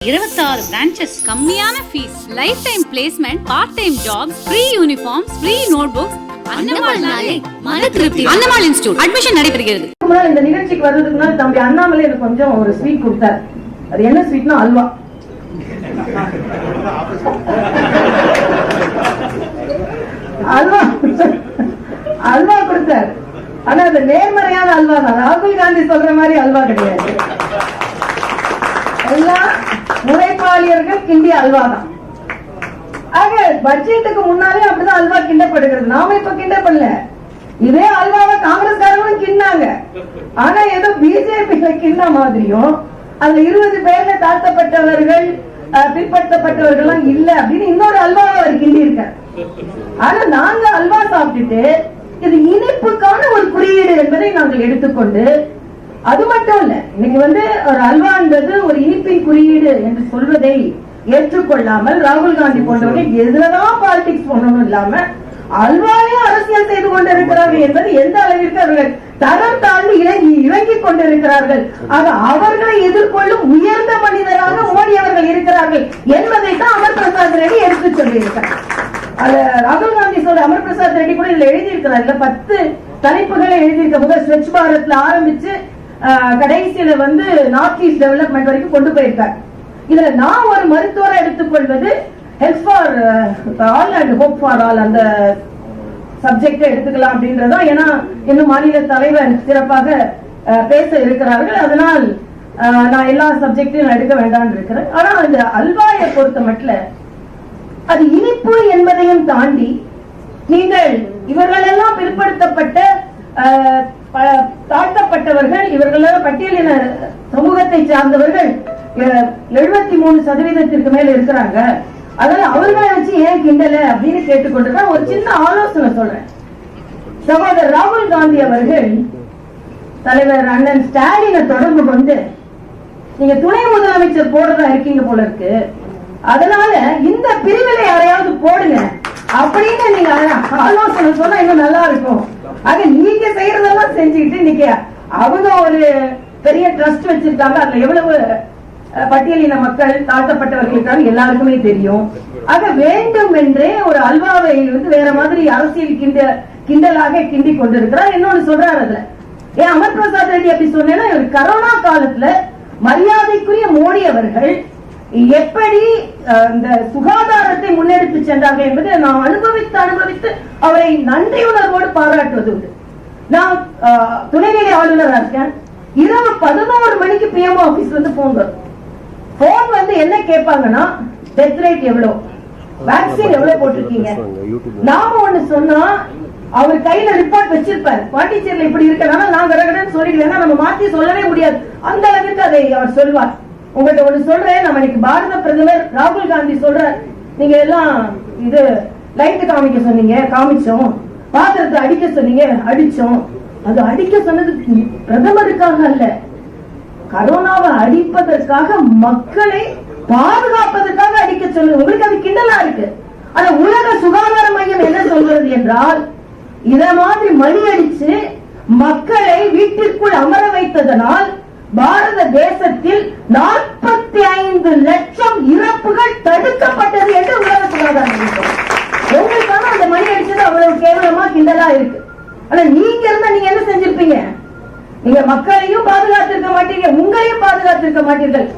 26 branches, கம்மியான fees, life time placement, part time jobs, free uniforms, free notebooks. அன்னமால்னாலே மன திருப்தி. அன்னமால் இன்ஸ்டிடியூட் அட்மிஷன் நடைபெறுகிறது. இந்த நிகழ்ச்சிக்கு வர்றதுக்கு முன்னாடி தம்பி அண்ணாமலை எனக்கு கொஞ்சம் ஒரு ஸ்வீட் கொடுத்தார். அது என்ன ஸ்வீட்னா அல்வா. அல்வா கொடுத்தார். ஆனா அது நேர்மறையான அல்வா தான். ராகுல் காந்தி சொல்ற மாதிரி அல்வா கிடையாது. எல்லாம் முறைப்பாளியர்கள் கிண்டிய அல்வா தான். ஆக பட்ஜெட்டுக்கு முன்னாலே அப்படிதான் அல்வா கிண்டப்படுகிறது. நாம இப்ப கிண்டப்படல. இதே அல்வாவை காங்கிரஸ்காரங்களும் கிண்டாங்க. ஆனா ஏதோ பிஜேபியில கிண்ண மாதிரியும் அதுல 20 பேர்ல தாழ்த்தப்பட்டவர்கள் பிற்படுத்தப்பட்டவர்கள் இல்ல அப்படின்னு இன்னொரு அல்வாவை அவர் கிண்டி இருக்கார். ஆனா நாங்க அல்வா சாப்பிட்டுட்டு இது இனிப்புக்கான ஒரு குறியீடு என்பதை நாங்கள் எடுத்துக்கொண்டு, அது மட்டும் இல்ல, இன்னைக்கு ஒரு அல்வா என்பது ஒரு இனிப்பின் குறியீடு என்று சொல்வதை ஏற்றுக்கொள்ளாமல் ராகுல் காந்தி போன்றவர்கள் எதுலதான் பாலிடிக்ஸ் பண்ணணும் இல்லாம அல்வாவையும் அரசியல் செய்து கொண்டிருக்கிறார்கள் என்பது எந்த அளவிற்கு அவர்கள் தரம் தாழ்ந்து இறங்கிக் கொண்டிருக்கிறார்கள். ஆக அவர்களை எதிர்கொள்ளும் உயர்ந்த மனிதராக மோடி அவர்கள் இருக்கிறார்கள் என்பதை தான் அமர் பிரசாத் ரெட்டி எடுத்து சொல்லியிருக்கிறார். ராகுல் காந்தி சொல்ற அமர் பிரசாத் ரெட்டி கூட இதுல எழுதியிருக்கிறார். 10 தலைப்புகளை எழுதியிருக்க. முதல் ஸ்வச் பாரத்ல ஆரம்பிச்சு கடைசியில நார்த் ஈஸ்ட் டெவலப்மெண்ட் வரைக்கும் கொண்டு போயிருக்கார். இதுல நான் ஒரு மருத்துவரை எடுத்துக்கொள்வது help for all and hope for all அந்த சப்ஜெக்ட் எடுத்துக்கலாம் அப்படின்றதா. ஏன்னா இன்னும் மாநில தலைவர் சிறப்பாக பேச இருக்கிறார்கள். அதனால் நான் எல்லா சப்ஜெக்டையும் எடுக்க வேண்டாம் இருக்கிறேன். ஆனா அந்த அல்வாயை பொறுத்த மட்டும் அது இனிப்பு என்பதையும் தாண்டி நீங்கள் இவர்களெல்லாம் பிற்படுத்தப்பட்ட தாழ்த்தப்பட்டவர்கள், இவர்கள் பட்டியலின சமூகத்தை சார்ந்தவர்கள் 73% மேல இருக்கிறாங்க. அதனால அவர்களை வச்சு ஏன் கிண்டல அப்படின்னு கேட்டுக்கொண்டு ஒரு சின்ன ஆலோசனை சொல்றேன். சகோதரர் ராகுல் காந்தி அவர்கள் தலைவர் அண்ணன் ஸ்டாலினை தொடர்பு கொண்டு, நீங்க துணை முதலமைச்சர் போடுறதா இருக்கீங்க போல இருக்கு, அதனால இந்த பிரிவிலை யாரையாவது போடுங்க அப்படின்னு நீங்க ஆலோசனை சொன்னா இன்னும் நல்லா இருக்கும். ஆக நீங்க செய்யறதெல்லாம் செஞ்சுக்கிட்டு இன்னைக்கு அவங்க ஒரு பெரிய ட்ரஸ்ட் வச்சிருக்காங்க. அதுல எவ்வளவு பட்டியலின மக்கள் தாழ்த்தப்பட்டவர்களுக்கான எல்லாருக்குமே தெரியும். ஆக வேண்டும் என்றே ஒரு அல்வாவை வேற மாதிரி அரசியல் கிண்டலாக கிண்டி கொண்டிருக்கிறார். இன்னொன்னு சொல்றாரு அதுல, ஏன் அமர் பிரசாத் ரெட்டி அப்படி சொன்னேன்னா, கரோனா காலத்துல மரியாதைக்குரிய மோடி அவர்கள் எப்படி இந்த சுகாதாரத்தை முன்னெடுத்து சென்றார்கள் என்பதை நான் அனுபவித்து அவரை நன்றி உணர்வோடு பாராட்டுவது உண்டு. நான் துணைநிலை ஆளுநராக இருக்கேன். இரவு 11 மணிக்கு பிஎம்ஓ ஆபீஸ்ல போன் வரும். போன் என்ன கேட்பாங்கன்னா, டெத் ரேட் எவ்வளவு, வேக்சின் எவ்வளவு போட்டிருக்கீங்க. நாம ஒண்ணு சொன்னா அவர் கையில ரிப்போர்ட் வச்சிருப்பாரு. பாண்டிச்சேரியில இப்படி இருக்கனால நான் கடகடன்னு சொல்லிடுவேன். நம்ம மாத்தி சொல்லவே முடியாது. அந்த அளவுக்கு அதை அவர் சொல்வார். உங்கள்கிட்ட ஒண்ணு சொல்றேன், நம்ம இன்னைக்கு பாரத பிரதமர் ராகுல் காந்தி சொல்ற, நீங்க எல்லாம் இது லைட் காமிக்க சொன்னீங்க, காமிச்சோம். பாத்திரத்தை அடிக்க சொன்னீங்க, அடிச்சோம். அது அடிக்க சொன்னது பிரதமருக்காக அல்ல, கரோனாவை அடிப்பதற்காக, மக்களை பாதுகாப்பதற்காக அடிக்க சொல்லுங்க. உங்களுக்கு அது கிண்டலா இருக்கு. ஆனா உலக சுகாதார மையம் என்ன சொல்றது என்றால், இத மாதிரி மணி அடிச்சு மக்களை வீட்டிற்குள் அமர வைத்ததனால் பாரத தேசத்தில் 45 லட்சம் இறப்புகள் தடுக்கப்பட்டது என்று உலக சுகாதார மையம். உங்களுக்கான அந்த மணி அடிச்சது அவ்வளவு கேவலமா கிண்டலா இருக்கு. ஆனா நீங்க இருந்தா நீங்க என்ன செஞ்சிருப்பீங்க? நீங்க மக்களையும் பாதுகாத்திருக்க மாட்டீங்க, உங்களையும் பாதுகாத்திருக்க மாட்டீர்கள்.